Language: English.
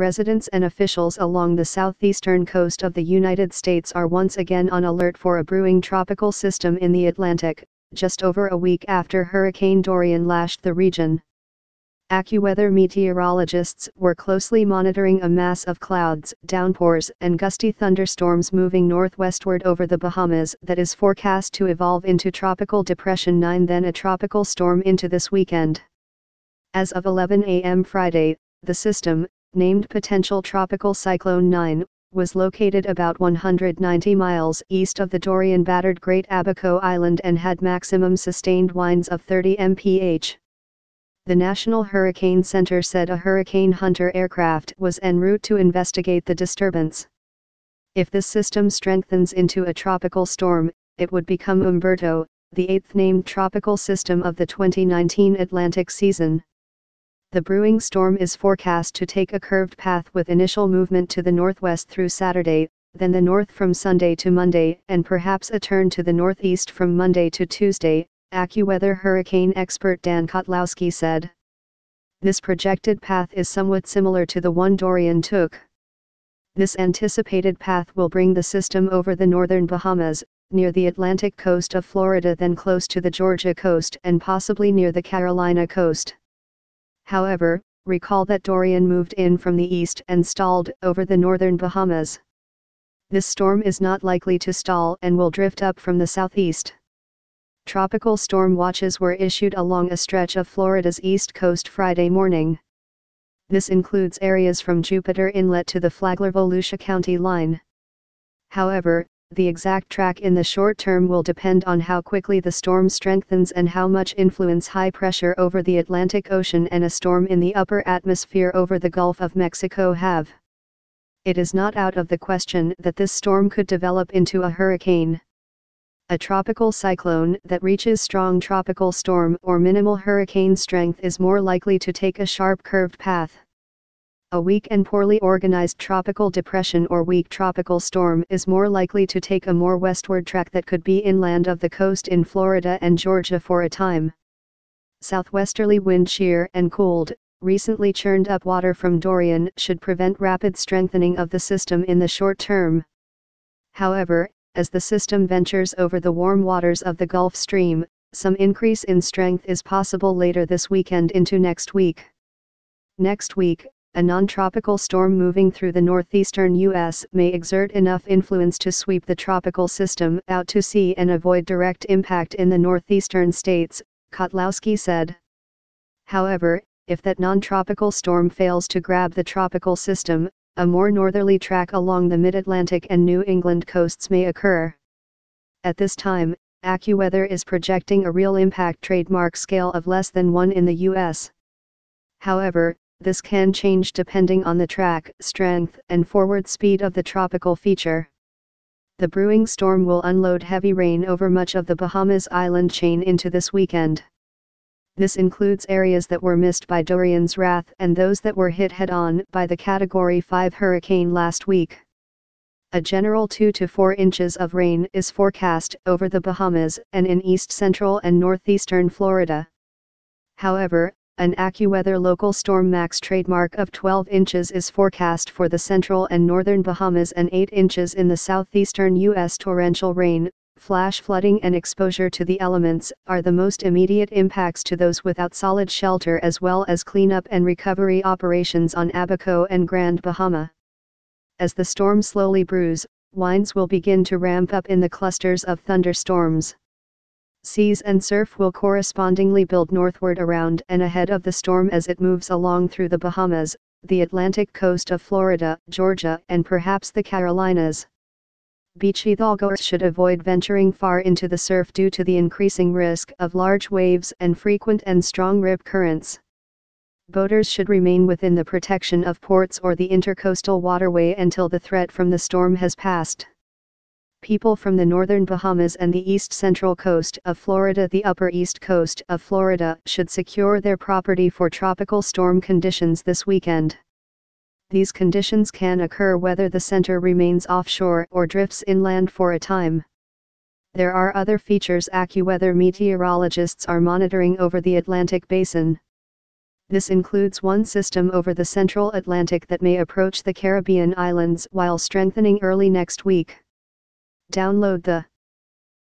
residents and officials along the southeastern coast of the United States are once again on alert for a brewing tropical system in the Atlantic, just over a week after Hurricane Dorian lashed the region. AccuWeather meteorologists were closely monitoring a mass of clouds, downpours, and gusty thunderstorms moving northwestward over the Bahamas that is forecast to evolve into Tropical Depression 9, then a tropical storm into this weekend. As of 11 a.m. Friday, the system, named Potential Tropical Cyclone 9, was located about 190 miles east of the Dorian-battered Great Abaco Island and had maximum sustained winds of 30 mph. The National Hurricane Center said a Hurricane Hunter aircraft was en route to investigate the disturbance. If this system strengthens into a tropical storm, it would become Humberto, the eighth named tropical system of the 2019 Atlantic season. The brewing storm is forecast to take a curved path with initial movement to the northwest through Saturday, then the north from Sunday to Monday, and perhaps a turn to the northeast from Monday to Tuesday, AccuWeather hurricane expert Dan Kotlowski said. This projected path is somewhat similar to the one Dorian took. This anticipated path will bring the system over the northern Bahamas, near the Atlantic coast of Florida, then close to the Georgia coast and possibly near the Carolina coast. However, recall that Dorian moved in from the east and stalled over the northern Bahamas. This storm is not likely to stall and will drift up from the southeast. Tropical storm watches were issued along a stretch of Florida's east coast Friday morning. This includes areas from Jupiter Inlet to the Flagler-Volusia County line. However, the exact track in the short term will depend on how quickly the storm strengthens and how much influence high pressure over the Atlantic Ocean and a storm in the upper atmosphere over the Gulf of Mexico have. It is not out of the question that this storm could develop into a hurricane. A tropical cyclone that reaches strong tropical storm or minimal hurricane strength is more likely to take a sharp curved path. A weak and poorly organized tropical depression or weak tropical storm is more likely to take a more westward track that could be inland of the coast in Florida and Georgia for a time. Southwesterly wind shear and cooled, recently churned up water from Dorian should prevent rapid strengthening of the system in the short term. However, as the system ventures over the warm waters of the Gulf Stream, some increase in strength is possible later this weekend into next week. Next week, a non-tropical storm moving through the northeastern U.S. may exert enough influence to sweep the tropical system out to sea and avoid direct impact in the northeastern states, Kotlowski said. However, if that non-tropical storm fails to grab the tropical system, a more northerly track along the mid-Atlantic and New England coasts may occur. At this time, AccuWeather is projecting a real impact trademark scale of less than 1 in the U.S. However, this can change depending on the track, strength, and forward speed of the tropical feature. The brewing storm will unload heavy rain over much of the Bahamas island chain into this weekend. This includes areas that were missed by Dorian's wrath and those that were hit head-on by the Category 5 hurricane last week. A general 2 to 4 inches of rain is forecast over the Bahamas and in east-central and northeastern Florida. However, an AccuWeather local storm max trademark of 12 inches is forecast for the central and northern Bahamas and 8 inches in the southeastern U.S. Torrential rain, flash flooding and exposure to the elements are the most immediate impacts to those without solid shelter, as well as cleanup and recovery operations on Abaco and Grand Bahama. As the storm slowly brews, winds will begin to ramp up in the clusters of thunderstorms. Seas and surf will correspondingly build northward around and ahead of the storm as it moves along through the Bahamas, the Atlantic coast of Florida, Georgia, and perhaps the Carolinas. Beachgoers should avoid venturing far into the surf due to the increasing risk of large waves and frequent and strong rip currents. Boaters should remain within the protection of ports or the intercoastal waterway until the threat from the storm has passed. People from the northern Bahamas and the east-central coast of Florida, the upper east coast of Florida, should secure their property for tropical storm conditions this weekend. These conditions can occur whether the center remains offshore or drifts inland for a time. There are other features AccuWeather meteorologists are monitoring over the Atlantic basin. This includes one system over the central Atlantic that may approach the Caribbean islands while strengthening early next week. Download the